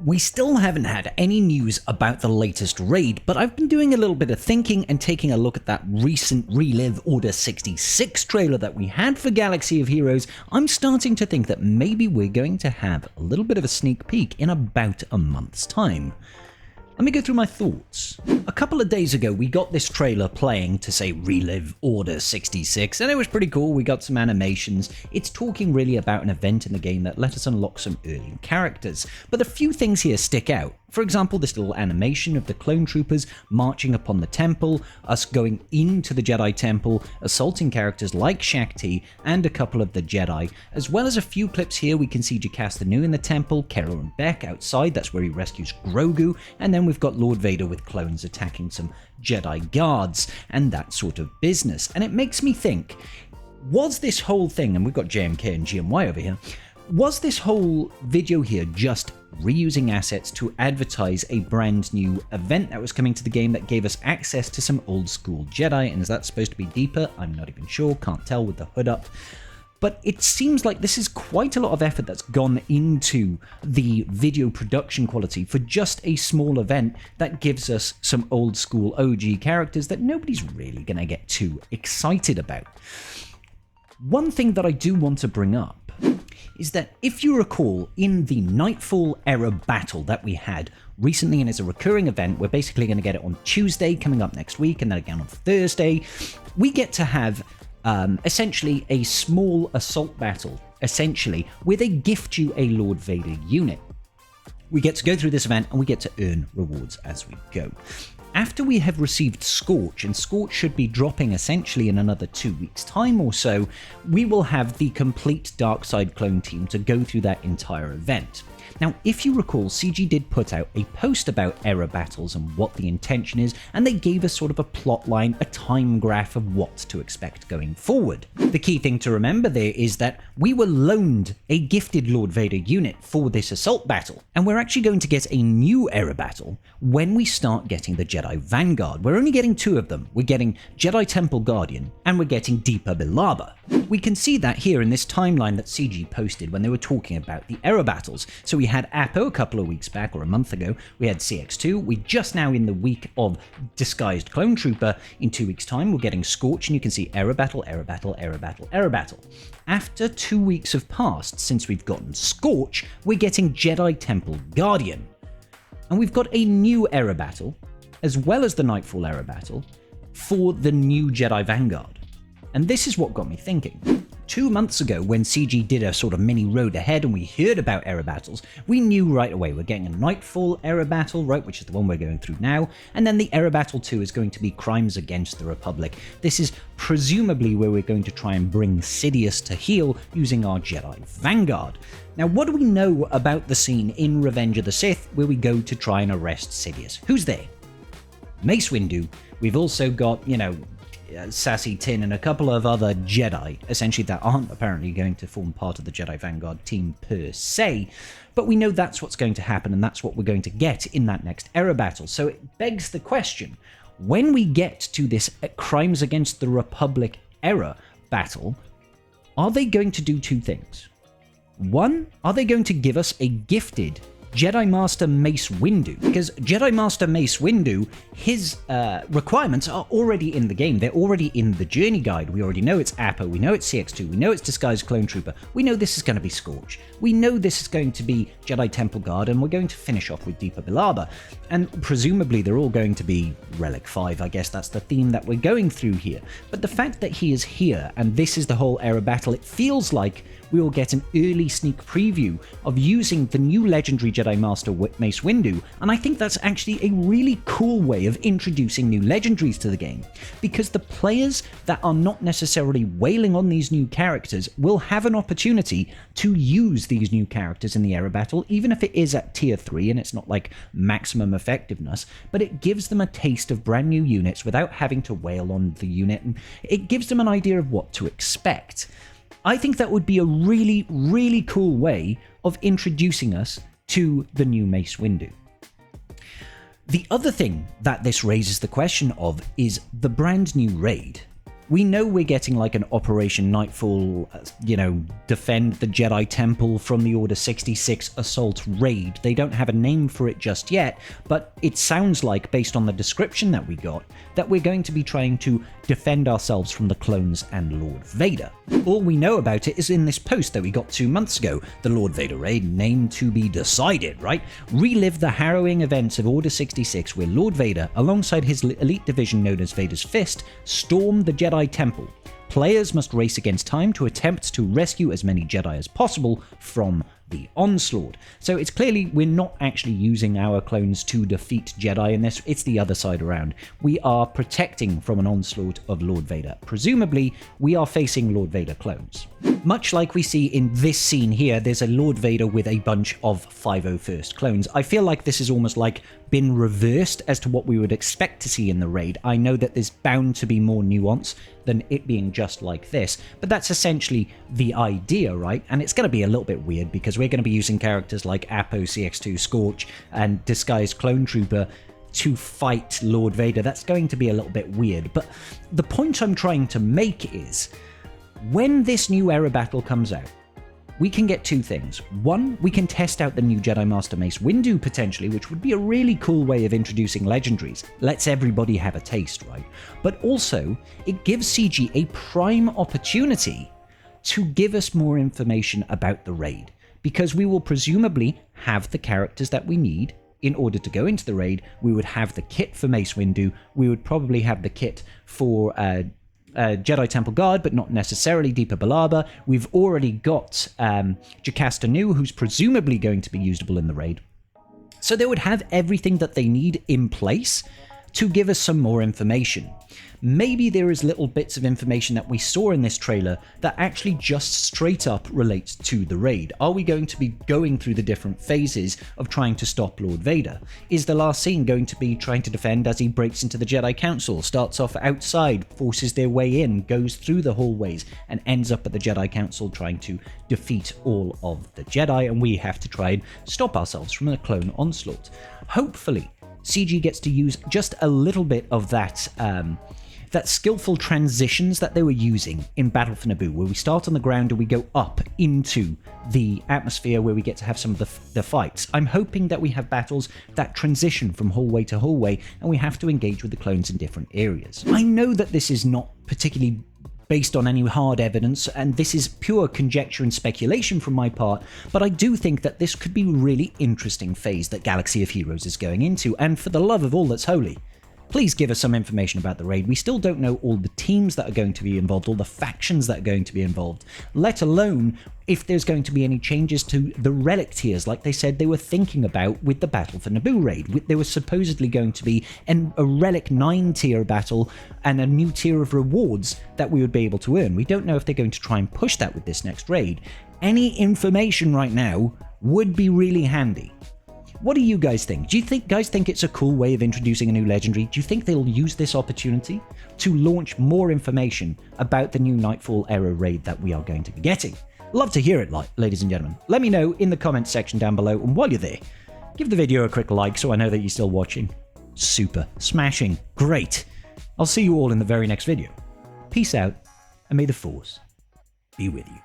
We still haven't had any news about the latest raid, but I've been doing a little bit of thinking and taking a look at that recent Relive Order 66 trailer that we had for Galaxy of Heroes. I'm starting to think that maybe we're going to have a little bit of a sneak peek in about a month's time. Let me go through my thoughts. A couple of days ago, we got this trailer playing to say Relive Order 66, and it was pretty cool. We got some animations. It's talking really about an event in the game that let us unlock some early characters. But a few things here stick out. For example, this little animation of the clone troopers marching upon the temple, us going into the Jedi temple, assaulting characters like Shaak-Ti and a couple of the Jedi, as well as a few clips here. We can see Jocasta Nu in the temple, Kero and Beck outside, that's where he rescues Grogu, and then we've got Lord Vader with clones attacking some Jedi guards and that sort of business. And it makes me think, was this whole thing, and we've got JMK and GMY over here, was this whole video here just reusing assets to advertise a brand new event that was coming to the game that gave us access to some old school Jedi? And is that supposed to be deeper? I'm not even sure, can't tell with the hood up. But it seems like this is quite a lot of effort that's gone into the video production quality for just a small event that gives us some old school OG characters that nobody's really going to get too excited about. One thing that I do want to bring up is that if you recall, in the Nightfall era battle that we had recently, and it's a recurring event, we're basically going to get it on Tuesday coming up next week, and then again on Thursday, we get to have essentially a small assault battle, essentially, where they gift you a Lord Vader unit. We get to go through this event and we get to earn rewards as we go. After we have received Scorch, and Scorch should be dropping essentially in another 2 weeks' time or so, we will have the complete Darkside clone team to go through that entire event. Now, if you recall, CG did put out a post about era battles and what the intention is, and they gave us sort of a plot line, a time graph of what to expect going forward. The key thing to remember there is that we were loaned a gifted Lord Vader unit for this assault battle, and we're actually going to get a new era battle when we start getting the Jedi Vanguard. We're only getting two of them. We're getting Jedi Temple Guardian, and we're getting Deepa Billaba. We can see that here in this timeline that CG posted when they were talking about the era battles. So we had Apo a couple of weeks back, or a month ago. We had CX2. We just now in the week of Disguised Clone Trooper. In 2 weeks' time, we're getting Scorch, and you can see era battle, era battle, era battle, era battle. After 2 weeks have passed since we've gotten Scorch, we're getting Jedi Temple Guardian. And we've got a new era battle, as well as the Nightfall era battle, for the new Jedi Vanguard. And this is what got me thinking. 2 months ago, when CG did a sort of mini road ahead and we heard about era battles, we knew right away we're getting a Nightfall era battle, right, which is the one we're going through now, and then the era battle 2 is going to be Crimes Against the Republic. This is presumably where we're going to try and bring Sidious to heel using our Jedi Vanguard. Now, what do we know about the scene in Revenge of the Sith where we go to try and arrest Sidious? Who's there? Mace Windu. We've also got, Sassy Tin and a couple of other Jedi, essentially, that aren't apparently going to form part of the Jedi Vanguard team per se, but we know that's what's going to happen and that's what we're going to get in that next era battle. So it begs the question, when we get to this Crimes Against the Republic era battle, are they going to do two things? One, are they going to give us a gifted Jedi Master Mace Windu? Because Jedi Master Mace Windu, his requirements are already in the game. They're already in the journey guide. We already know it's Apo, we know it's CX2, we know it's Disguised Clone Trooper, we know this is going to be Scorch, we know this is going to be Jedi Temple Guard, and we're going to finish off with Deepa Billaba. And presumably they're all going to be Relic 5, I guess that's the theme that we're going through here. But the fact that he is here, and this is the whole era battle, it feels like we will get an early sneak preview of using the new legendary Jedi Master Mace Windu, and I think that's actually a really cool way of introducing new legendaries to the game, because the players that are not necessarily wailing on these new characters will have an opportunity to use these new characters in the era battle, even if it is at tier 3 and it's not like maximum effectiveness, but it gives them a taste of brand new units without having to wail on the unit, and it gives them an idea of what to expect. I think that would be a really, really cool way of introducing us to the new Mace Windu. The other thing that this raises the question of is the brand new raid. We know we're getting like an Operation Nightfall, defend the Jedi Temple from the Order 66 assault raid. They don't have a name for it just yet, but it sounds like, based on the description that we got, that we're going to be trying to defend ourselves from the clones and Lord Vader. All we know about it is in this post that we got 2 months ago, the Lord Vader raid, name to be decided, right? Relive the harrowing events of Order 66 where Lord Vader, alongside his elite division known as Vader's Fist, stormed the Jedi Temple. Players must race against time to attempt to rescue as many Jedi as possible from the onslaught. So it's clearly we're not actually using our clones to defeat Jedi in this, it's the other side around. We are protecting from an onslaught of Lord Vader. Presumably, we are facing Lord Vader clones. Much like we see in this scene here, there's a Lord Vader with a bunch of 501st clones. I feel like this is almost like been reversed as to what we would expect to see in the raid. I know that there's bound to be more nuance than it being just like this, but that's essentially the idea, right? And it's going to be a little bit weird because we're going to be using characters like Apo, CX2, Scorch, and Disguised Clone Trooper to fight Lord Vader. That's going to be a little bit weird, but the point I'm trying to make is, when this new era battle comes out, we can get two things. One, we can test out the new Jedi Master Mace Windu potentially, which would be a really cool way of introducing legendaries. Lets everybody have a taste, right? But also, it gives CG a prime opportunity to give us more information about the raid, because we will presumably have the characters that we need in order to go into the raid. We would have the kit for Mace Windu. We would probably have the kit for Jedi Temple Guard, but not necessarily Deepa Billaba. We've already got Jocasta Nu, who's presumably going to be usable in the raid. So they would have everything that they need in place to give us some more information. Maybe there is little bits of information that we saw in this trailer that actually just straight up relates to the raid. Are we going to be going through the different phases of trying to stop Lord Vader? Is the last scene going to be trying to defend as he breaks into the Jedi Council, starts off outside, forces their way in, goes through the hallways, and ends up at the Jedi Council trying to defeat all of the Jedi, and we have to try and stop ourselves from a clone onslaught? Hopefully, CG gets to use just a little bit of that skillful transitions that they were using in Battle for Naboo, where we start on the ground and we go up into the atmosphere where we get to have some of the fights. I'm hoping that we have battles that transition from hallway to hallway and we have to engage with the clones in different areas. I know that this is not particularly based on any hard evidence, and this is pure conjecture and speculation from my part, but I do think that this could be a really interesting phase that Galaxy of Heroes is going into, and for the love of all that's holy, please give us some information about the raid. We still don't know all the teams that are going to be involved, all the factions that are going to be involved, let alone if there's going to be any changes to the relic tiers like they said they were thinking about with the Battle for Naboo raid. There was supposedly going to be a relic 9 tier battle and a new tier of rewards that we would be able to earn. We don't know if they're going to try and push that with this next raid. Any information right now would be really handy. What do you guys think? Do you guys think it's a cool way of introducing a new legendary? Do you think they'll use this opportunity to launch more information about the new Nightfall era raid that we are going to be getting? Love to hear it, ladies and gentlemen. Let me know in the comments section down below, and while you're there, give the video a quick like so I know that you're still watching. Super. Smashing. Great. I'll see you all in the very next video. Peace out, and may the Force be with you.